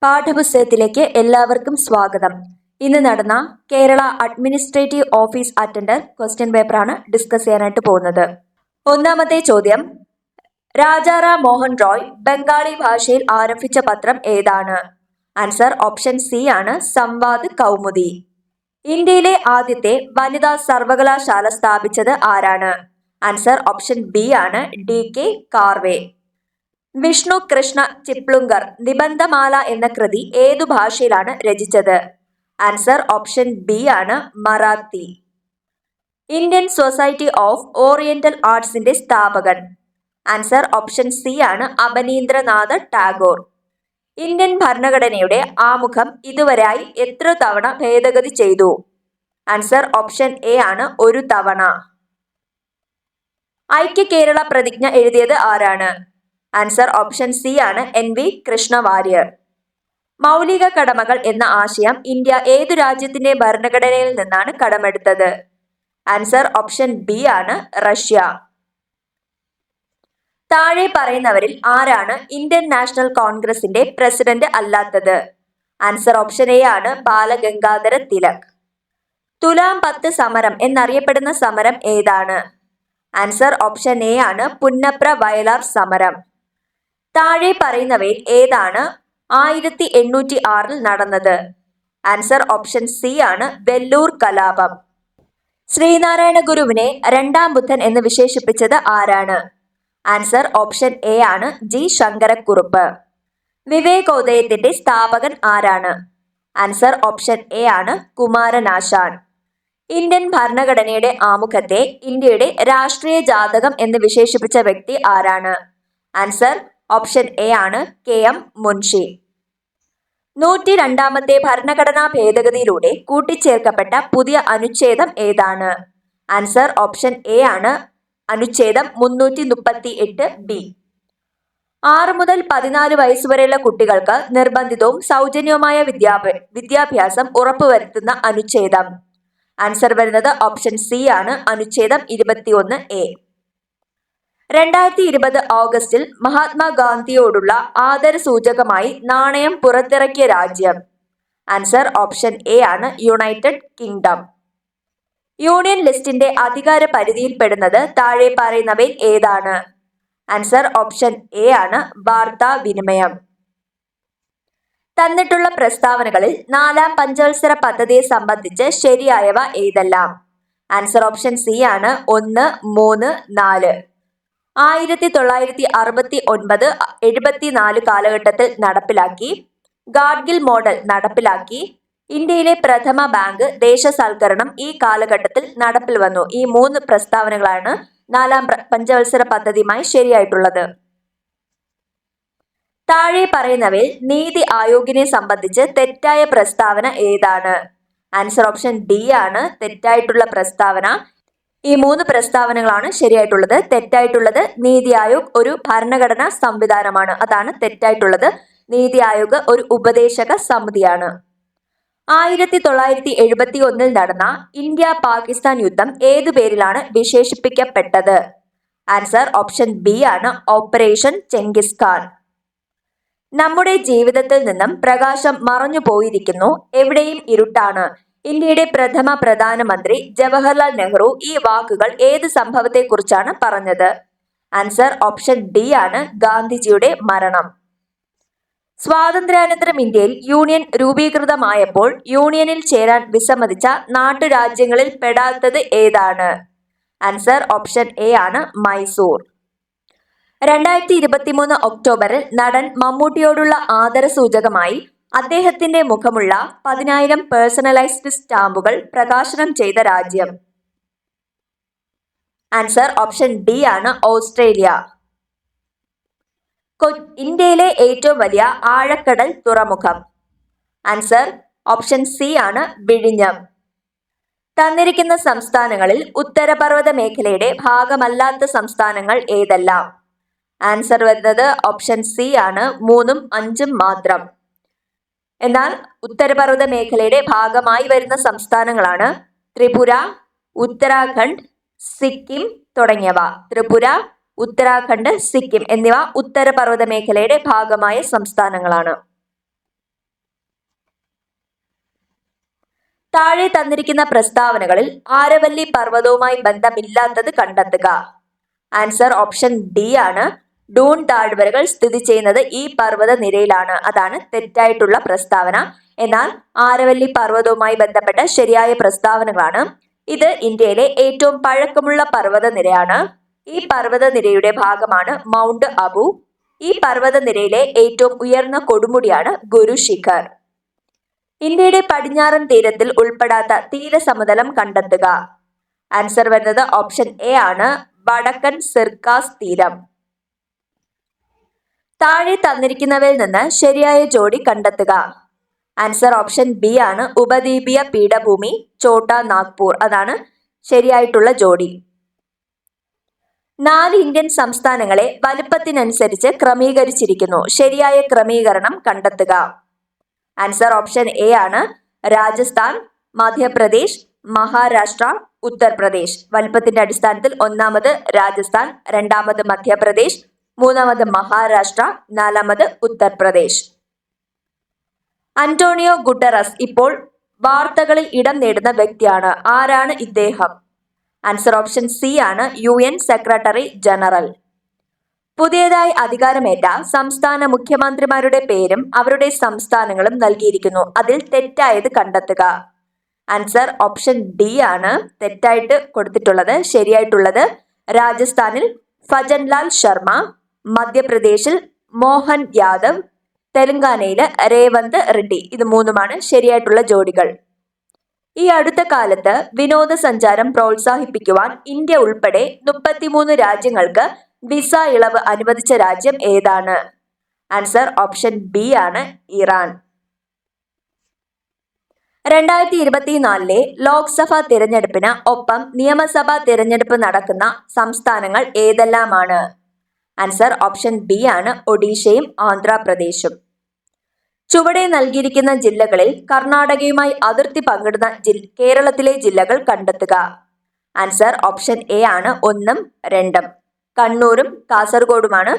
പാഠപുസ്തകത്തിലേക്ക് എല്ലാവർക്കും സ്വാഗതം. ഇന്ന് നടന്ന Kerala administrative office attender question പേപ്പറാണ് ഡിസ്കസ് ചെയ്യാനായിട്ട് പോകുന്നത്. ഒന്നാമത്തെ ചോദ്യം, രാജാറാം മോഹൻ റോയ് ബംഗാളി ഭാഷയിൽ ആരംഭിച്ച പത്രം ഏതാണ്? ആൻസർ ഓപ്ഷൻ സി ആണ് സംവാദ് കൗമുദി. ഇന്ത്യയിലെ ആദ്യത്തെ വനിതാ സർവകലാശാല സ്ഥാപിച്ചത് ആരാണ്? ആൻസർ ഓപ്ഷൻ ബി ആണ് DK കാർവേ. വിഷ്ണു കൃഷ്ണ ചിപ്ലുങ്കർ നിബന്ധമാല എന്ന കൃതി ഏതു ഭാഷയിലാണ് രചിച്ചത്? ആൻസർ ഓപ്ഷൻ ബി ആണ് Marathi. Indian society of oriental ആർട്സിന്റെ സ്ഥാപകൻ? ആൻസർ ഓപ്ഷൻ സി ആണ് അബനീന്ദ്രനാഥ് ടാഗോർ. ഇന്ത്യൻ ഭരണഘടനയുടെ ആമുഖം ഇതുവരെയായി എത്ര തവണ ഭേദഗതി ചെയ്തു? ആൻസർ ഓപ്ഷൻ എ ആണ് ഒരു തവണ. ഐക്യ കേരള പ്രതിജ്ഞ എഴുതിയത് ആരാണ്? ആൻസർ ഓപ്ഷൻ സി ആണ് NV കൃഷ്ണവാര്യർ. മൗലിക കടമകൾ എന്ന ആശയം ഇന്ത്യ ഏതു രാജ്യത്തിന്റെ ഭരണഘടനയിൽ നിന്നാണ് കടമെടുത്തത്? ആൻസർ ഓപ്ഷൻ ബി ആണ് റഷ്യ. താഴെ പറയുന്നവരിൽ ആരാണ് ഇന്ത്യൻ നാഷണൽ കോൺഗ്രസിന്റെ പ്രസിഡന്റ് അല്ലാത്തത്? ആൻസർ ഓപ്ഷൻ എ ആണ് ബാലഗംഗാധര തിലക്. തുലാം 10 സമരം എന്നറിയപ്പെടുന്ന സമരം ഏതാണ്? ആൻസർ ഓപ്ഷൻ എ ആണ് പുന്നപ്ര വയലാർ സമരം. താഴെ പറയുന്നവയിൽ ഏതാണ് 1806 നടന്നത്? ആൻസർ ഓപ്ഷൻ സി ആണ് വെല്ലൂർ കലാപം. ശ്രീനാരായണ ഗുരുവിനെ രണ്ടാം ബുദ്ധൻ എന്ന് വിശേഷിപ്പിച്ചത് ആരാണ്? ആൻസർ ഓപ്ഷൻ എ ആണ് G ശങ്കരക്കുറുപ്പ്. വിവേകോദയത്തിന്റെ സ്ഥാപകൻ ആരാണ്? ആൻസർ ഓപ്ഷൻ എ ആണ് കുമാരനാശാൻ. ഇന്ത്യൻ ഭരണഘടനയുടെ ആമുഖത്തെ ഇന്ത്യയുടെ രാഷ്ട്രീയ ജാതകം എന്ന് വിശേഷിപ്പിച്ച വ്യക്തി ആരാണ്? ആൻസർ ഓപ്ഷൻ എ ആണ് KM മുൻഷി. 102ാമത്തെ ഭരണഘടനാ ഭേദഗതിയിലൂടെ കൂട്ടിച്ചേർക്കപ്പെട്ട പുതിയ അനുച്ഛേദം ഏതാണ്? ആൻസർ ഓപ്ഷൻ എ ആണ് അനുച്ഛേദം 338B. 6 മുതൽ 14 വയസ്സുവരെയുള്ള കുട്ടികൾക്ക് നിർബന്ധിതവും സൗജന്യവുമായ വിദ്യാഭ്യാസം ഉറപ്പുവരുത്തുന്ന അനുച്ഛേദം? ആൻസർ വരുന്നത് ഓപ്ഷൻ സി ആണ് അനുച്ഛേദം 21A. 2020 ഓഗസ്റ്റിൽ മഹാത്മാഗാന്ധിയോടുള്ള ആദരസൂചകമായി നാണയം പുറത്തിറക്കിയ രാജ്യം? ആൻസർ ഓപ്ഷൻ എ ആണ് യുണൈറ്റഡ് കിങ്ഡം. യൂണിയൻ ലിസ്റ്റിന്റെ അധികാര പരിധിയിൽപ്പെടുന്നത് താഴെ പറയുന്നവയിൽ ഏതാണ്? ആൻസർ ഓപ്ഷൻ എ ആണ് വാർത്താവിനിമയം. തന്നിട്ടുള്ള പ്രസ്താവനകളിൽ 4ാം പഞ്ചവത്സര പദ്ധതിയെ സംബന്ധിച്ച് ശരിയായവ ഏതെല്ലാം? ആൻസർ ഓപ്ഷൻ സി ആണ് 1, 3, 4. 1969-74 കാലഘട്ടത്തിൽ നടപ്പിലാക്കി. ഗാഡ്ഗിൽ മോഡൽ നടപ്പിലാക്കി. ഇന്ത്യയിലെ പ്രഥമ ബാങ്ക് ദേശസാൽക്കരണം ഈ കാലഘട്ടത്തിൽ നടപ്പിൽ വന്നു. ഈ 3 പ്രസ്താവനകളാണ് 4ാം പഞ്ചവത്സര പദ്ധതിയുമായി ശരിയായിട്ടുള്ളത്. താഴെ പറയുന്നവയിൽ നീതി ആയോഗിനെ സംബന്ധിച്ച് തെറ്റായ പ്രസ്താവന ഏതാണ്? ആൻസർ ഓപ്ഷൻ ഡി ആണ് തെറ്റായിട്ടുള്ള പ്രസ്താവന. ഈ 3 പ്രസ്താവനകളാണ് ശരിയായിട്ടുള്ളത്. തെറ്റായിട്ടുള്ളത് നീതി ആയോഗ് ഒരു ഭരണഘടനാ സംവിധാനമാണ്, അതാണ് തെറ്റായിട്ടുള്ളത്. നീതി ആയോഗ് ഒരു ഉപദേശക സമിതിയാണ്. 1971 നടന്ന ഇന്ത്യ പാകിസ്ഥാൻ യുദ്ധം ഏതു പേരിലാണ് വിശേഷിപ്പിക്കപ്പെട്ടത്? ആൻസർ ഓപ്ഷൻ ബി ആണ് ഓപ്പറേഷൻ ചെങ്കിസ് ഖാൻ. നമ്മുടെ ജീവിതത്തിൽ നിന്നും പ്രകാശം മറഞ്ഞു പോയിരിക്കുന്നു, എവിടെയും ഇരുട്ടാണ്. ഇന്ത്യയുടെ പ്രഥമ പ്രധാനമന്ത്രി ജവഹർലാൽ നെഹ്റു ഈ വാക്കുകൾ ഏത് സംഭവത്തെ കുറിച്ചാണ് പറഞ്ഞത്? ആൻസർ ഓപ്ഷൻ ഡി ആണ് ഗാന്ധിജിയുടെ മരണം. സ്വാതന്ത്ര്യാനന്തരം ഇന്ത്യയിൽ യൂണിയൻ രൂപീകൃതമായപ്പോൾ യൂണിയനിൽ ചേരാൻ വിസമ്മതിച്ച നാട്ടുരാജ്യങ്ങളിൽ പെടാത്തത് ഏതാണ്? ആൻസർ ഓപ്ഷൻ എ ആണ് മൈസൂർ. 2023 ഒക്ടോബറിൽ നടൻ മമ്മൂട്ടിയോടുള്ള ആദരസൂചകമായി അദ്ദേഹത്തിന്റെ മുഖമുള്ള 10,000 പേഴ്സണലൈസ്ഡ് സ്റ്റാമ്പുകൾ പ്രകാശനം ചെയ്ത രാജ്യം? ആൻസർ ഓപ്ഷൻ ഡി ആണ് ഓസ്ട്രേലിയ. ഇന്ത്യയിലെ ഏറ്റവും വലിയ ആഴക്കടൽ തുറമുഖം? ആൻസർ ഓപ്ഷൻ സി ആണ് വിഴിഞ്ഞം. തന്നിരിക്കുന്ന സംസ്ഥാനങ്ങളിൽ ഉത്തരപർവ്വത മേഖലയുടെ ഭാഗമല്ലാത്ത സംസ്ഥാനങ്ങൾ ഏതെല്ലാം? ആൻസർ വരുന്നത് ഓപ്ഷൻ സി ആണ് 3ഉം 5ഉം മാത്രം. എന്നാൽ ഉത്തരപർവ്വത മേഖലയുടെ ഭാഗമായി വരുന്ന സംസ്ഥാനങ്ങളാണ് ത്രിപുര, ഉത്തരാഖണ്ഡ്, സിക്കിം തുടങ്ങിയവ. ത്രിപുര, ഉത്തരാഖണ്ഡ്, സിക്കിം എന്നിവ ഉത്തരപർവ്വത മേഖലയുടെ ഭാഗമായ സംസ്ഥാനങ്ങളാണ്. താഴെ തന്നിരിക്കുന്ന പ്രസ്താവനകളിൽ ആരവല്ലി പർവ്വതവുമായി ബന്ധമില്ലാത്തത് കണ്ടെത്തുക. ആൻസർ ഓപ്ഷൻ ഡി ആണ്. ഡൂൺ താഴ്വരകൾ സ്ഥിതി ചെയ്യുന്നത് ഈ പർവ്വത നിരയിലാണ്. അതാണ് തെറ്റായിട്ടുള്ള പ്രസ്താവന. എന്നാൽ ആരവല്ലി പർവ്വതവുമായി ബന്ധപ്പെട്ട ശരിയായ പ്രസ്താവനകളാണ്. ഇത് ഇന്ത്യയിലെ ഏറ്റവും പഴക്കമുള്ള പർവ്വത നിരയാണ്. ഈ പർവ്വത നിരയുടെ ഭാഗമാണ് മൗണ്ട് അബു. ഈ പർവ്വത നിരയിലെ ഏറ്റവും ഉയർന്ന കൊടുമുടിയാണ് ഗുരു ശിഖർ. ഇന്ത്യയുടെ പടിഞ്ഞാറൻ തീരത്തിൽ ഉൾപ്പെടാത്ത തീരസമതലം കണ്ടെത്തുക. ആൻസർ വരുന്നത് ഓപ്ഷൻ എ ആണ്. വടക്കൻ സിർക്കാസ് തീരം. താഴെ തന്നിരിക്കുന്നവയിൽ നിന്ന് ശരിയായ ജോഡി കണ്ടെത്തുക. ആൻസർ ഓപ്ഷൻ ബി ആണ്. ഉപദ്വീപീയ പീഠഭൂമി ഛോട്ടാ നാഗ്പൂർ. അതാണ് ശരിയായിട്ടുള്ള ജോഡി. 4 ഇന്ത്യൻ സംസ്ഥാനങ്ങളെ വലുപ്പത്തിനനുസരിച്ച് ക്രമീകരിച്ചിരിക്കുന്നു. ശരിയായ ക്രമീകരണം കണ്ടെത്തുക. ആൻസർ ഓപ്ഷൻ എ ആണ്. രാജസ്ഥാൻ, മധ്യപ്രദേശ്, മഹാരാഷ്ട്ര, ഉത്തർപ്രദേശ്. വലുപ്പത്തിന്റെ അടിസ്ഥാനത്തിൽ ഒന്നാമത് രാജസ്ഥാൻ, രണ്ടാമത് മധ്യപ്രദേശ്, മൂന്നാമത് മഹാരാഷ്ട്ര, നാലാമത് ഉത്തർപ്രദേശ്. അന്റോണിയോ ഗുട്ടറസ് ഇപ്പോൾ വാർത്തകളിൽ ഇടം നേടുന്ന വ്യക്തിയാണ്. ആരാണ് ഇദ്ദേഹം? ആൻസർ ഓപ്ഷൻ സി ആണ്. UN secretary general. പുതിയതായി അധികാരമേറ്റ സംസ്ഥാന മുഖ്യമന്ത്രിമാരുടെ പേരും അവരുടെ സംസ്ഥാനങ്ങളും നൽകിയിരിക്കുന്നു. അതിൽ തെറ്റായത് കണ്ടെത്തുക. ആൻസർ ഓപ്ഷൻ ഡി ആണ്. തെറ്റായിട്ട് കൊടുത്തിട്ടുള്ളത്. ശരിയായിട്ടുള്ളത് രാജസ്ഥാനിൽ ഭജൻലാൽ ശർമ്മ, മധ്യപ്രദേശിൽ മോഹൻ യാദവ്, തെലങ്കാനയില് രേവന്ത് റെഡ്ഡി. ഇത് മൂന്നുമാണ് ശരിയായിട്ടുള്ള ജോഡികൾ. ഈ അടുത്ത കാലത്ത് വിനോദസഞ്ചാരം പ്രോത്സാഹിപ്പിക്കുവാൻ ഇന്ത്യ ഉൾപ്പെടെ 33 രാജ്യങ്ങൾക്ക് വിസ ഇളവ് അനുവദിച്ച രാജ്യം ഏതാണ്? ആൻസർ ഓപ്ഷൻ ബി ആണ്. ഇറാൻ. 2024 ലോക്സഭാ തിരഞ്ഞെടുപ്പിന് ഒപ്പം നിയമസഭാ തിരഞ്ഞെടുപ്പ് നടക്കുന്ന സംസ്ഥാനങ്ങൾ ഏതെല്ലാമാണ്? ആൻസർ ഓപ്ഷൻ ബി ആണ്. ഒഡീഷയും ആന്ധ്രാപ്രദേശും. ചുവടെ നൽകിയിരിക്കുന്ന ജില്ലകളിൽ കർണാടകയുമായി അതിർത്തി പങ്കിടുന്ന കേരളത്തിലെ ജില്ലകൾ കണ്ടെത്തുക. ആൻസർ ഓപ്ഷൻ എ ആണ്. 1ഉം 2ഉം. കണ്ണൂരും കാസർഗോഡുമാണ്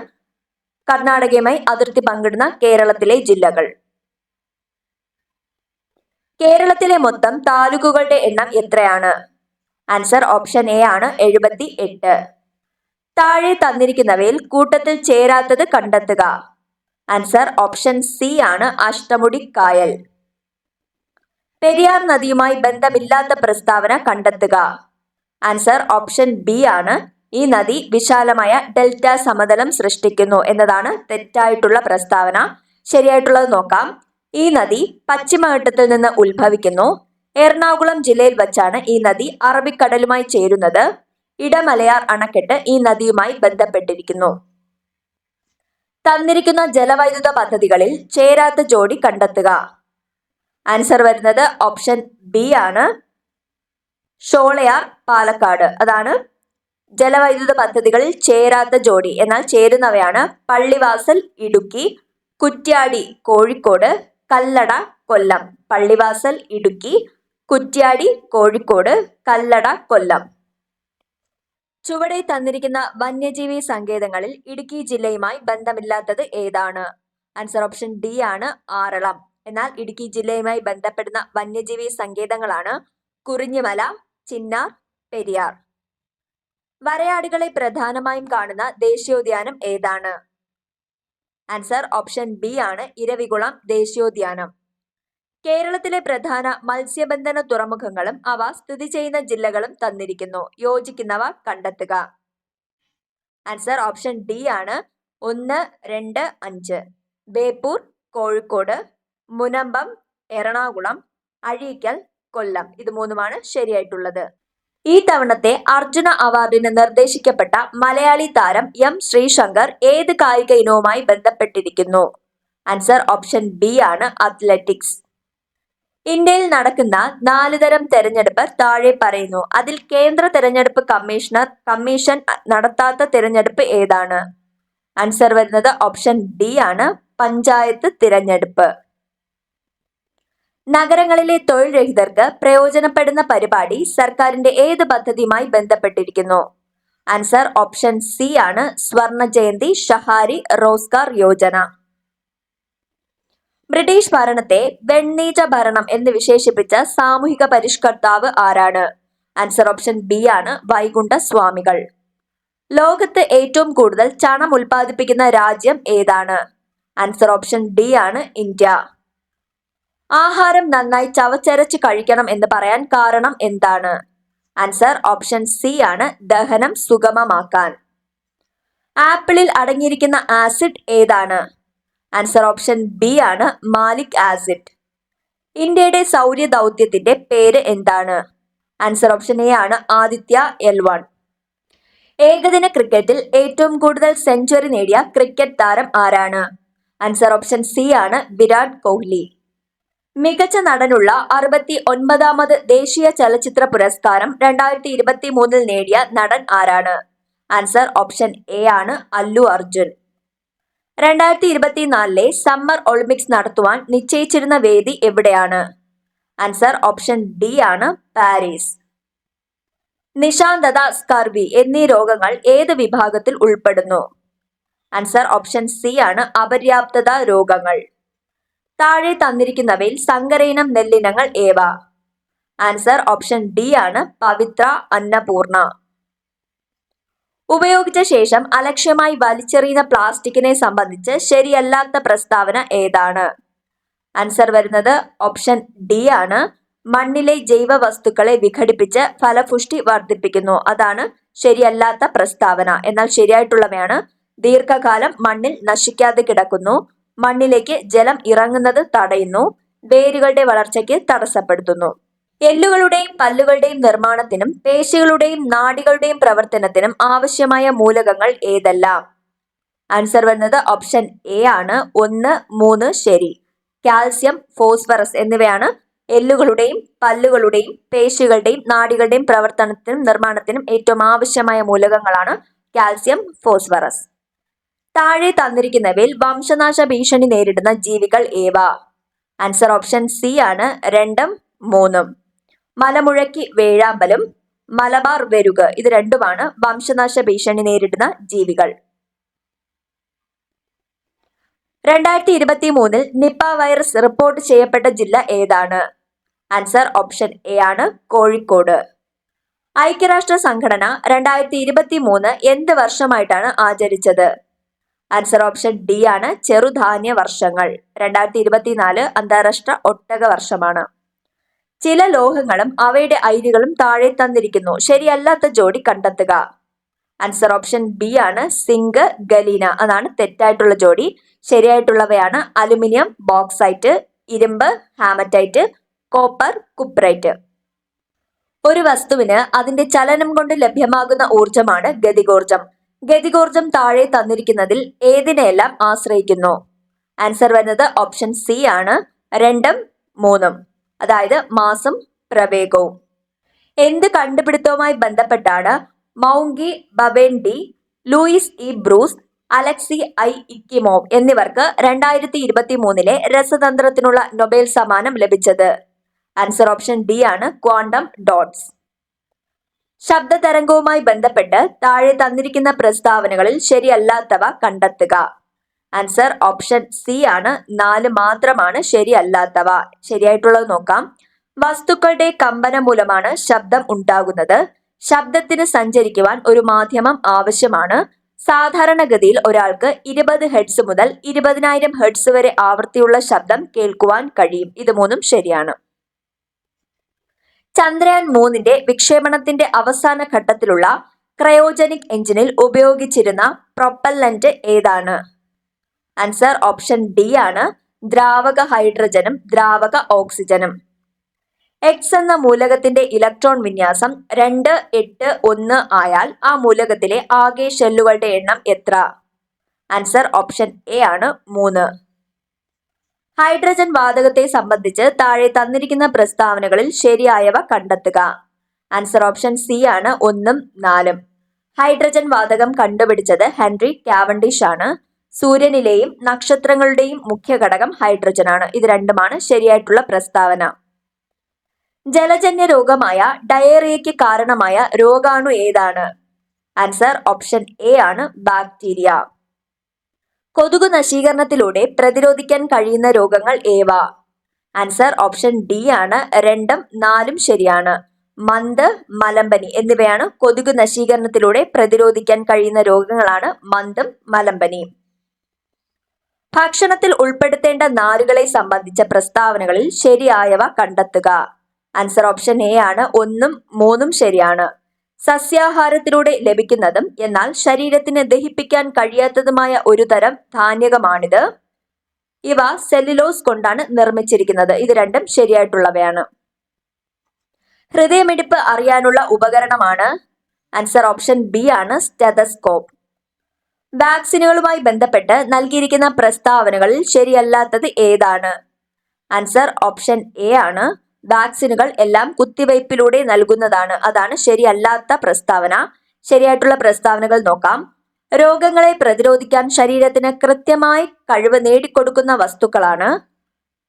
കർണാടകയുമായി അതിർത്തി പങ്കിടുന്ന കേരളത്തിലെ ജില്ലകൾ. കേരളത്തിലെ മൊത്തം താലൂക്കുകളുടെ എണ്ണം എത്രയാണ്? ആൻസർ ഓപ്ഷൻ എ ആണ്. 78. താഴെ തന്നിരിക്കുന്നവയിൽ കൂട്ടത്തിൽ ചേരാത്തത് കണ്ടെത്തുക. ആൻസർ ഓപ്ഷൻ സി ആണ്. അഷ്ടമുടി കായൽ. പെരിയാർ നദിയുമായി ബന്ധമില്ലാത്ത പ്രസ്താവന കണ്ടെത്തുക. ആൻസർ ഓപ്ഷൻ ബി ആണ്. ഈ നദി വിശാലമായ ഡെൽറ്റ സമതലം സൃഷ്ടിക്കുന്നു എന്നതാണ് തെറ്റായിട്ടുള്ള പ്രസ്താവന. ശരിയായിട്ടുള്ളത് നോക്കാം. ഈ നദി പശ്ചിമഘട്ടത്തിൽ നിന്ന് ഉത്ഭവിക്കുന്നു. എറണാകുളം ജില്ലയിൽ വച്ചാണ് ഈ നദി അറബിക്കടലുമായി ചേരുന്നത്. ഇടമലയാർ അണക്കെട്ട് ഈ നദിയുമായി ബന്ധപ്പെട്ടിരിക്കുന്നു. തന്നിരിക്കുന്ന ജലവൈദ്യുത പദ്ധതികളിൽ ചേരാത്ത ജോഡി കണ്ടെത്തുക. ആൻസർ വരുന്നത് ഓപ്ഷൻ ബി ആണ്. ഷോളയാർ പാലക്കാട്. അതാണ് ജലവൈദ്യുത പദ്ധതികളിൽ ചേരാത്ത ജോഡി. എന്നാൽ ചേരുന്നവയാണ് പള്ളിവാസൽ ഇടുക്കി, കുറ്റ്യാടി കോഴിക്കോട്, കല്ലട കൊല്ലം. പള്ളിവാസൽ ഇടുക്കി, കുറ്റ്യാടി കോഴിക്കോട്, കല്ലട കൊല്ലം. ചുവടെ തന്നിരിക്കുന്ന വന്യജീവി സങ്കേതങ്ങളിൽ ഇടുക്കി ജില്ലയുമായി ബന്ധമില്ലാത്തത് ഏതാണ്? ആൻസർ ഓപ്ഷൻ ഡി ആണ്. ആറളം. എന്നാൽ ഇടുക്കി ജില്ലയുമായി ബന്ധപ്പെടുന്ന വന്യജീവി സങ്കേതങ്ങളാണ് കുറിഞ്ഞിമല, ചിന്നാർ, പെരിയാർ. വരയാടുകളെ പ്രധാനമായും കാണുന്ന ദേശീയോദ്യാനം ഏതാണ്? ആൻസർ ഓപ്ഷൻ ബി ആണ്. ഇരവികുളം ദേശീയോദ്യാനം. കേരളത്തിലെ പ്രധാന മത്സ്യബന്ധന തുറമുഖങ്ങളും അവ സ്ഥിതി ചെയ്യുന്ന ജില്ലകളും തന്നിരിക്കുന്നു. യോജിക്കുന്നവ കണ്ടെത്തുക. ആൻസർ ഓപ്ഷൻ ഡി ആണ്. 1, 2, 5. ബേപ്പൂർ കോഴിക്കോട്, മുനമ്പം എറണാകുളം, അഴീക്കൽ കൊല്ലം. ഇത് മൂന്നുമാണ് ശരിയായിട്ടുള്ളത്. ഈ തവണത്തെ അർജുന അവാർഡിന് നിർദ്ദേശിക്കപ്പെട്ട മലയാളി താരം എം ശ്രീശങ്കർ ഏത് കായിക ഇനവുമായി ബന്ധപ്പെട്ടിരിക്കുന്നു? ആൻസർ ഓപ്ഷൻ ബി ആണ്. അത്ലറ്റിക്സ്. ഇന്ത്യയിൽ നടക്കുന്ന 4 തരം തെരഞ്ഞെടുപ്പ് താഴെ പറയുന്നു. അതിൽ കേന്ദ്ര തെരഞ്ഞെടുപ്പ് കമ്മീഷൻ നടത്താത്ത തെരഞ്ഞെടുപ്പ് ഏതാണ്? ആൻസർ വരുന്നത് ഓപ്ഷൻ ഡി ആണ്. പഞ്ചായത്ത് തിരഞ്ഞെടുപ്പ്. നഗരങ്ങളിലെ തൊഴിൽ രഹിതർക്ക് പ്രയോജനപ്പെടുന്ന പരിപാടി സർക്കാരിന്റെ ഏത് പദ്ധതിയുമായി ബന്ധപ്പെട്ടിരിക്കുന്നു? ആൻസർ ഓപ്ഷൻ സി ആണ്. സ്വർണ ജയന്തി ഷഹാരി റോസ്ഗാർ യോജന. ബ്രിട്ടീഷ് ഭരണത്തെ വെണ്ണീച്ച ഭരണം എന്ന് വിശേഷിപ്പിച്ച സാമൂഹിക പരിഷ്കർത്താവ് ആരാണ്? ആൻസർ ഓപ്ഷൻ ബി ആണ് വൈകുണ്ഠ സ്വാമികൾ. ലോകത്ത് ഏറ്റവും കൂടുതൽ ചണം ഉൽപ്പാദിപ്പിക്കുന്ന രാജ്യം ഏതാണ്? ആൻസർ ഓപ്ഷൻ ഡി ആണ് ഇന്ത്യ. ആഹാരം നന്നായി ചവച്ചരച്ച് കഴിക്കണം എന്ന് പറയാൻ കാരണം എന്താണ്? ആൻസർ ഓപ്ഷൻ സി ആണ് ദഹനം സുഗമമാക്കാൻ. ആപ്പിളിൽ അടങ്ങിയിരിക്കുന്ന ആസിഡ് ഏതാണ്? ആൻസർ ഓപ്ഷൻ ബി ആണ് മാലിക് ആസിഡ്. ഇന്ത്യയുടെ സൗര ദൗത്യത്തിന്റെ പേര് എന്താണ്? ആൻസർ ഓപ്ഷൻ എ ആണ് ആദിത്യ L1. ഏകദിന ക്രിക്കറ്റിൽ ഏറ്റവും കൂടുതൽ സെഞ്ചുറി നേടിയ ക്രിക്കറ്റ് താരം ആരാണ്? ആൻസർ ഓപ്ഷൻ സി ആണ് വിരാട് കോഹ്ലി. മികച്ച നടനുള്ള 69ാമത് ദേശീയ ചലച്ചിത്ര പുരസ്കാരം 2023 നേടിയ നടൻ ആരാണ്? ആൻസർ ഓപ്ഷൻ എ ആണ് അല്ലു അർജുൻ. 2024 സമ്മർ ഒളിമ്പിക്സ് നടത്തുവാൻ നിശ്ചയിച്ചിരുന്ന വേദി എവിടെയാണ്? ആൻസർ ഓപ്ഷൻ ഡി ആണ് പാരീസ്. നിശാന്തത, സ്കർവി എന്നീ രോഗങ്ങൾ ഏത് വിഭാഗത്തിൽ ഉൾപ്പെടുന്നു? ആൻസർ ഓപ്ഷൻ സി ആണ് അപര്യാപ്തത രോഗങ്ങൾ. താഴെ തന്നിരിക്കുന്നവയിൽ സങ്കരയിനം നെല്ലിനങ്ങൾ ഏവ? ആൻസർ ഓപ്ഷൻ ഡി ആണ് പവിത്ര, അന്നപൂർണ. ഉപയോഗിച്ച ശേഷം അലക്ഷ്യമായി വലിച്ചെറിയുന്ന പ്ലാസ്റ്റിക്കിനെ സംബന്ധിച്ച് ശരിയല്ലാത്ത പ്രസ്താവന ഏതാണ്? ആൻസർ വരുന്നത് ഓപ്ഷൻ ഡി ആണ് മണ്ണിലെ ജൈവ വസ്തുക്കളെ വിഘടിപ്പിച്ച് ഫലപുഷ്ടി വർദ്ധിപ്പിക്കുന്നു. അതാണ് ശരിയല്ലാത്ത പ്രസ്താവന. എന്നാൽ ശരിയായിട്ടുള്ളവയാണ് ദീർഘകാലം മണ്ണിൽ നശിക്കാതെ കിടക്കുന്നു, മണ്ണിലേക്ക് ജലം ഇറങ്ങുന്നത് തടയുന്നു, വേരുകളുടെ വളർച്ചയ്ക്ക് തടസ്സപ്പെടുത്തുന്നു. എല്ലുകളുടെയും പല്ലുകളുടെയും നിർമ്മാണത്തിനും പേശികളുടെയും നാഡികളുടെയും പ്രവർത്തനത്തിനും ആവശ്യമായ മൂലകങ്ങൾ ഏതെല്ലാം? ആൻസർ വരുന്നത് ഓപ്ഷൻ എ ആണ് 1, 3 ശരി. കാൽസ്യം, ഫോസ്ഫറസ് എന്നിവയാണ് എല്ലുകളുടെയും പല്ലുകളുടെയും പേശികളുടെയും നാഡികളുടെയും പ്രവർത്തനത്തിനും നിർമ്മാണത്തിനും ഏറ്റവും ആവശ്യമായ മൂലകങ്ങളാണ് കാൽസ്യം, ഫോസ്ഫറസ്. താഴെ തന്നിരിക്കുന്നവയിൽ വംശനാശ ഭീഷണി നേരിടുന്ന ജീവികൾ ഏവ? ആൻസർ ഓപ്ഷൻ സി ആണ് 2ഉം 3ഉം. മലമുഴക്കി വേഴാമ്പലും മലബാർ വെരുക് ഇത് രണ്ടുമാണ് വംശനാശ ഭീഷണി നേരിടുന്ന ജീവികൾ. 2023 നിപ്പ വൈറസ് റിപ്പോർട്ട് ചെയ്യപ്പെട്ട ജില്ല ഏതാണ്? ആൻസർ ഓപ്ഷൻ എ ആണ് കോഴിക്കോട്. ഐക്യരാഷ്ട്ര സംഘടന 2023 എന്ത് വർഷമായിട്ടാണ് ആചരിച്ചത്? ആൻസർ ഓപ്ഷൻ ഡി ആണ് ചെറുധാന്യ വർഷങ്ങൾ. 2024 അന്താരാഷ്ട്ര ഒട്ടക വർഷമാണ്. ചില ലോഹങ്ങളും അവയുടെ അയിരുകളും താഴെ തന്നിരിക്കുന്നു ശരിയല്ലാത്ത ജോഡി കണ്ടെത്തുക. ആൻസർ ഓപ്ഷൻ ബി ആണ് സിങ്ക്, ഗലീന. അതാണ് തെറ്റായിട്ടുള്ള ജോഡി. ശരിയായിട്ടുള്ളവയാണ് അലുമിനിയം, ബോക്സൈറ്റ്, ഇരുമ്പ്, ഹാമറ്റൈറ്റ്, കോപ്പർ, കുപ്രൈറ്റ്. ഒരു വസ്തുവിന് അതിന്റെ ചലനം കൊണ്ട് ലഭ്യമാകുന്ന ഊർജമാണ് ഗതികോർജം. ഗതികോർജം താഴെ തന്നിരിക്കുന്നതിൽ ഏതിനെല്ലാം ആശ്രയിക്കുന്നു? ആൻസർ വരുന്നത് ഓപ്ഷൻ സി ആണ് 2ഉം 3ഉം. അതായത് മാസും പ്രവേഗവും. എന്ത് കണ്ടുപിടുത്തവുമായി ബന്ധപ്പെട്ടാണ് Moungi Bawendi, Louis E Brus, Alexei I Ekimov എന്നിവർക്ക് 2023 രസതന്ത്രത്തിനുള്ള നൊബേൽ സമ്മാനം ലഭിച്ചത്? ആൻസർ ഓപ്ഷൻ ഡി ആണ് ക്വാണ്ടം ഡോട്ട്സ്. ശബ്ദ തരംഗവുമായി ബന്ധപ്പെട്ട് താഴെ തന്നിരിക്കുന്ന പ്രസ്താവനകളിൽ ശരിയല്ലാത്തവ കണ്ടെത്തുക. ആൻസർ ഓപ്ഷൻ സി ആണ് 4 മാത്രമാണ് ശരിയല്ലാത്തവ. ശരിയായിട്ടുള്ളത് നോക്കാം. വസ്തുക്കളുടെ കമ്പനം മൂലമാണ് ശബ്ദം ഉണ്ടാകുന്നത്. ശബ്ദത്തിന് സഞ്ചരിക്കുവാൻ ഒരു മാധ്യമം ആവശ്യമാണ്. സാധാരണഗതിയിൽ ഒരാൾക്ക് 20 ഹെർട്സ് മുതൽ 20,000 ഹെർട്സ് വരെ ആവൃത്തിയുള്ള ശബ്ദം കേൾക്കുവാൻ കഴിയും. ഇത് മൂന്നും ശരിയാണ്. ചന്ദ്രയാൻ 3 വിക്ഷേപണത്തിന്റെ അവസാന ഘട്ടത്തിലുള്ള ക്രയോജനിക് എഞ്ചിനിൽ ഉപയോഗിച്ചിരുന്ന പ്രൊപ്പല്ലന്റ് ഏതാണ്? ആൻസർ ഓപ്ഷൻ ഡി ആണ് ദ്രാവക ഹൈഡ്രജനും ദ്രാവക ഓക്സിജനും. എക്സ് എന്ന മൂലകത്തിന്റെ ഇലക്ട്രോൺ വിന്യാസം 2, 8, 1 ആയാൽ ആ മൂലകത്തിലെ ആകെ ഷെല്ലുകളുടെ എണ്ണം എത്ര? ആൻസർ ഓപ്ഷൻ എ ആണ് 3. ഹൈഡ്രജൻ വാതകത്തെ സംബന്ധിച്ച് താഴെ തന്നിരിക്കുന്ന പ്രസ്താവനകളിൽ ശരിയായവ കണ്ടെത്തുക. ആൻസർ ഓപ്ഷൻ സി ആണ് 1ഉം 4ഉം. ഹൈഡ്രജൻ വാതകം കണ്ടുപിടിച്ചത് ഹെൻറി കാവൻഡിഷ് ആണ്. സൂര്യനിലെയും നക്ഷത്രങ്ങളുടെയും മുഖ്യ ഘടകം ഹൈഡ്രജനാണ്. ഇത് രണ്ടുമാണ് ശരിയായിട്ടുള്ള പ്രസ്താവന. ജലജന്യ രോഗമായ ഡയേറിയയ്ക്ക് കാരണമായ രോഗാണു ഏതാണ്? ആൻസർ ഓപ്ഷൻ എ ആണ് ബാക്ടീരിയ. കൊതുകു നശീകരണത്തിലൂടെ പ്രതിരോധിക്കാൻ കഴിയുന്ന രോഗങ്ങൾ ഏവ? ആൻസർ ഓപ്ഷൻ ഡി ആണ്. 2ഉം 4ഉം ശരിയാണ്. മന്ത്, മലമ്പനി എന്നിവയാണ് കൊതുകു നശീകരണത്തിലൂടെ പ്രതിരോധിക്കാൻ കഴിയുന്ന രോഗങ്ങളാണ് മന്തും മലമ്പനിയും. ഭക്ഷണത്തിൽ ഉൾപ്പെടുത്തേണ്ട നാരുകളെ സംബന്ധിച്ച പ്രസ്താവനകളിൽ ശരിയായവ കണ്ടെത്തുക. ആൻസർ ഓപ്ഷൻ എ ആണ്. 1ഉം 3ഉം ശരിയാണ്. സസ്യാഹാരത്തിലൂടെ ലഭിക്കുന്നതും എന്നാൽ ശരീരത്തിന് ദഹിപ്പിക്കാൻ കഴിയാത്തതുമായ ഒരു തരം ധാന്യകമാണിത്. ഇവ സെല്ലുലോസ് കൊണ്ടാണ് നിർമ്മിച്ചിരിക്കുന്നത്. ഇത് രണ്ടും ശരിയായിട്ടുള്ളവയാണ്. ഹൃദയമിടിപ്പ് അറിയാനുള്ള ഉപകരണമാണ്. ആൻസർ ഓപ്ഷൻ ബി ആണ്. സ്റ്റെതസ്കോപ്പ്. വാക്സിനുകളുമായി ബന്ധപ്പെട്ട് നൽകിയിരിക്കുന്ന പ്രസ്താവനകളിൽ ശരിയല്ലാത്തത് ഏതാണ്? ആൻസർ ഓപ്ഷൻ എ ആണ്. വാക്സിനുകൾ എല്ലാം കുത്തിവയ്പിലൂടെ നൽകുന്നതാണ്. അതാണ് ശരിയല്ലാത്ത പ്രസ്താവന. ശരിയായിട്ടുള്ള പ്രസ്താവനകൾ നോക്കാം. രോഗങ്ങളെ പ്രതിരോധിക്കാൻ ശരീരത്തിന് കൃത്യമായി കഴിവ് നേടിക്കൊടുക്കുന്ന വസ്തുക്കളാണ്.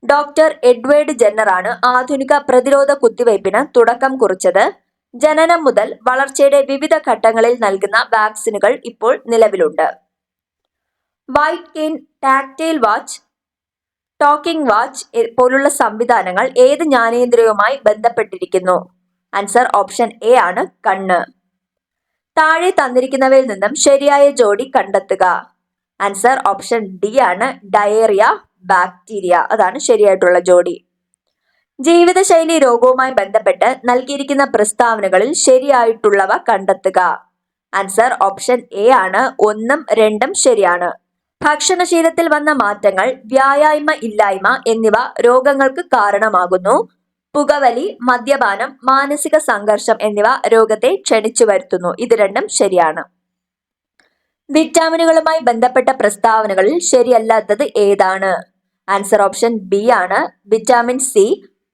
ഡോക്ടർ എഡ്വേർഡ് ജെന്നറാണ് ആധുനിക പ്രതിരോധ കുത്തിവയ്പിന് തുടക്കം കുറിച്ചത്. ജനനം മുതൽ വളർച്ചയുടെ വിവിധ ഘട്ടങ്ങളിൽ നൽകുന്ന വാക്സിനുകൾ ഇപ്പോൾ നിലവിലുണ്ട്. White cane, tactile watch, talking watch പോലുള്ള സംവിധാനങ്ങൾ ഏത് ജ്ഞാനേന്ദ്രിയവുമായി ബന്ധപ്പെട്ടിരിക്കുന്നു? ആൻസർ ഓപ്ഷൻ എ ആണ്. കണ്ണ്. താഴെ തന്നിരിക്കുന്നവയിൽ നിന്നും ശരിയായ ജോഡി കണ്ടെത്തുക. ആൻസർ ഓപ്ഷൻ ഡി ആണ്. Diarrhoea, bacteria. അതാണ് ശരിയായിട്ടുള്ള ജോഡി. ജീവിതശൈലി രോഗവുമായി ബന്ധപ്പെട്ട് നൽകിയിരിക്കുന്ന പ്രസ്താവനകളിൽ ശരിയായിട്ടുള്ളവ കണ്ടെത്തുക. ആൻസർ ഓപ്ഷൻ എ ആണ്. 1ഉം 2ഉം ശരിയാണ്. ഭക്ഷണശീലത്തിൽ വന്ന മാറ്റങ്ങൾ, വ്യായാമ ഇല്ലായ്മ എന്നിവ രോഗങ്ങൾക്ക് കാരണമാകുന്നു. പുകവലി, മദ്യപാനം, മാനസിക സംഘർഷം എന്നിവ രോഗത്തെ ക്ഷണിച്ചു വരുത്തുന്നു. ഇത് രണ്ടും ശരിയാണ്. വിറ്റാമിനുകളുമായി ബന്ധപ്പെട്ട പ്രസ്താവനകളിൽ ശരിയല്ലാത്തത് ഏതാണ്? ആൻസർ ഓപ്ഷൻ ബി ആണ്. വിറ്റാമിൻ സി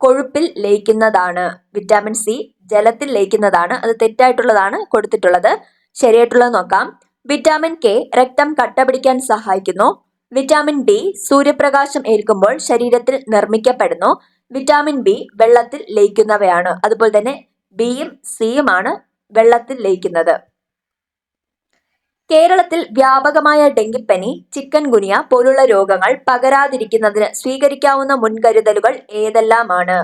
കൊഴുപ്പിൽ ലയിക്കുന്നതാണ്. വിറ്റാമിൻ സി ജലത്തിൽ ലയിക്കുന്നതാണ്. അത് തെറ്റായിട്ടുള്ളതാണ് കൊടുത്തിട്ടുള്ളത്. ശരിയായിട്ടുള്ളത് നോക്കാം. വിറ്റാമിൻ കെ രക്തം കട്ടപിടിക്കാൻ സഹായിക്കുന്നു. വിറ്റാമിൻ ഡി സൂര്യപ്രകാശം ഏൽക്കുമ്പോൾ ശരീരത്തിൽ നിർമ്മിക്കപ്പെടുന്നു. വിറ്റാമിൻ ബി വെള്ളത്തിൽ ലയിക്കുന്നവയാണ്. അതുപോലെ തന്നെ ബിയും സിയുമാണ് വെള്ളത്തിൽ ലയിക്കുന്നത്. കേരളത്തിൽ വ്യാപകമായ ഡെങ്കിപ്പനി, ചിക്കൻ ഗുനിയ പോലുള്ള രോഗങ്ങൾ പകരാതിരിക്കുന്നതിന് സ്വീകരിക്കാവുന്ന മുൻകരുതലുകൾ ഏതെല്ലാമാണ്?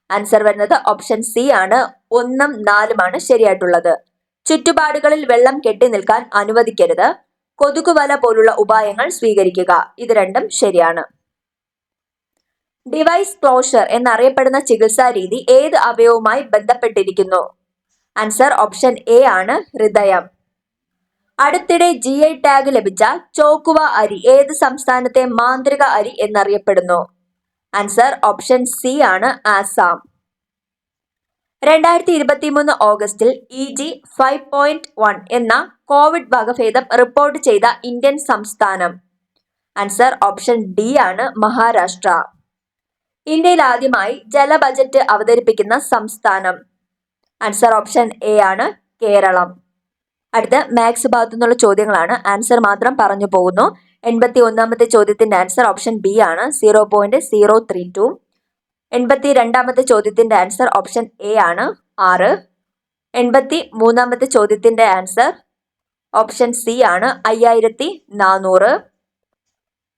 ആൻസർ വരുന്നത് ഓപ്ഷൻ സി ആണ്. 1ഉം 4ഉമാണ് ശരിയായിട്ടുള്ളത്. ചുറ്റുപാടുകളിൽ വെള്ളം കെട്ടി നിൽക്കാൻ അനുവദിക്കരുത്. കൊതുകുവല പോലുള്ള ഉപായങ്ങൾ സ്വീകരിക്കുക. ഇത് രണ്ടും ശരിയാണ്. ഡിവൈസ് ക്ലോഷർ എന്നറിയപ്പെടുന്ന ചികിത്സാ രീതി ഏത് അവയവുമായി ബന്ധപ്പെട്ടിരിക്കുന്നു? ആൻസർ ഓപ്ഷൻ എ ആണ്. ഹൃദയം. അടുത്തിടെ GI ടാഗ് ലഭിച്ച ചോക്കുവ അരി ഏത് സംസ്ഥാനത്തെ മാന്ത്രിക അരി എന്നറിയപ്പെടുന്നു? ആൻസർ ഓപ്ഷൻ സി ആണ്. ആസാം. 2023 ഓഗസ്റ്റിൽ EG 5.1 എന്ന കോവിഡ് വകഭേദം റിപ്പോർട്ട് ചെയ്ത ഇന്ത്യൻ സംസ്ഥാനം? ആൻസർ ഓപ്ഷൻ ഡി ആണ്. മഹാരാഷ്ട്ര. ഇന്ത്യയിൽ ആദ്യമായി ജല ബജറ്റ് അവതരിപ്പിക്കുന്ന സംസ്ഥാനം? ആൻസർ ഓപ്ഷൻ എ ആണ്. കേരളം. അടുത്ത മാത്സ് ഭാഗത്തു നിന്നുള്ള ചോദ്യങ്ങളാണ്. ആൻസർ മാത്രം പറഞ്ഞു പോകുന്നു. 81ാമത്തെ ചോദ്യത്തിന്റെ ആൻസർ ഓപ്ഷൻ ബി ആണ്. 0.032. 82ാമത്തെ ചോദ്യത്തിന്റെ ആൻസർ ഓപ്ഷൻ എ ആണ്. 6. 83ാമത്തെ ചോദ്യത്തിന്റെ ആൻസർ ഓപ്ഷൻ സി ആണ്. 5400.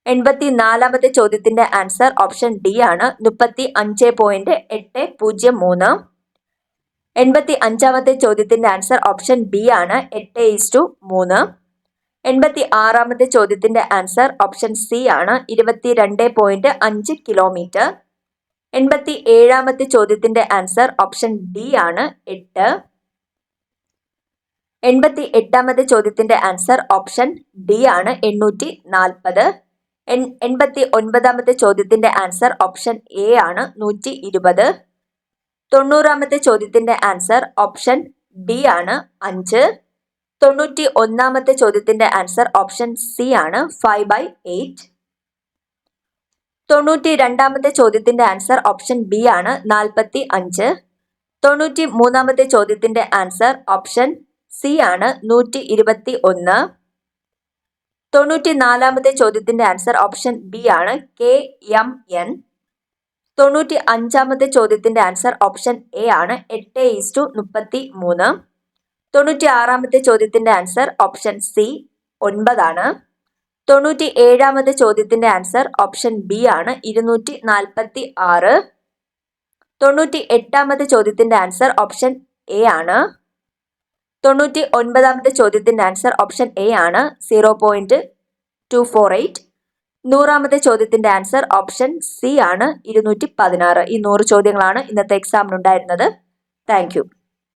84ാമത്തെ ചോദ്യത്തിന്റെ ആൻസർ ഓപ്ഷൻ ഡി ആണ്. 35.803. 85ാമത്തെ ചോദ്യത്തിന്റെ ആൻസർ ഓപ്ഷൻ ബി ആണ്. 8:3. 86ാമത്തെ ചോദ്യത്തിന്റെ ആൻസർ ഓപ്ഷൻ സി ആണ്. 22.5 കിലോമീറ്റർ. 87ാമത്തെ ചോദ്യത്തിന്റെ ആൻസർ ഓപ്ഷൻ ഡി ആണ്. 8. 88ാമത്തെ ചോദ്യത്തിന്റെ ആൻസർ ഓപ്ഷൻ ഡി ആണ്. 840. 89ാമത്തെ ചോദ്യത്തിന്റെ ആൻസർ ഓപ്ഷൻ എ ആണ്. 120. 90ാമത്തെ ചോദ്യത്തിന്റെ ആൻസർ ഓപ്ഷൻ ഡി ആണ്. 5. 91ാമത്തെ ചോദ്യത്തിന്റെ ആൻസർ ഓപ്ഷൻ സി ആണ്. 5/8. 92ാമത്തെ ചോദ്യത്തിന്റെ ആൻസർ ഓപ്ഷൻ ബി ആണ്. 45. 93ാമത്തെ ചോദ്യത്തിന്റെ ആൻസർ ഓപ്ഷൻ സി ആണ്. 121. 94ാമത്തെ ചോദ്യത്തിന്റെ ആൻസർ ഓപ്ഷൻ ബി ആണ്. KMN. 95ാമത്തെ ചോദ്യത്തിന്റെ ആൻസർ ഓപ്ഷൻ എ ആണ്. 8:33. 96ാമത്തെ ചോദ്യത്തിന്റെ ആൻസർ ഓപ്ഷൻ സി 9 ആണ്. 97ാമത്തെ ചോദ്യത്തിന്റെ ആൻസർ ഓപ്ഷൻ ബി ആണ് 246. 98ാമത്തെ ചോദ്യത്തിന്റെ ആൻസർ ഓപ്ഷൻ എ ആണ്. 99ാമത്തെ ചോദ്യത്തിന്റെ ആൻസർ ഓപ്ഷൻ എ ആണ് 0.248. 100ാമത്തെ ചോദ്യത്തിന്റെ ആൻസർ ഓപ്ഷൻ സി ആണ് 216. ഈ 100 ചോദ്യങ്ങളാണ് ഇന്നത്തെ എക്സാമിനുണ്ടായിരുന്നത്. Thank you.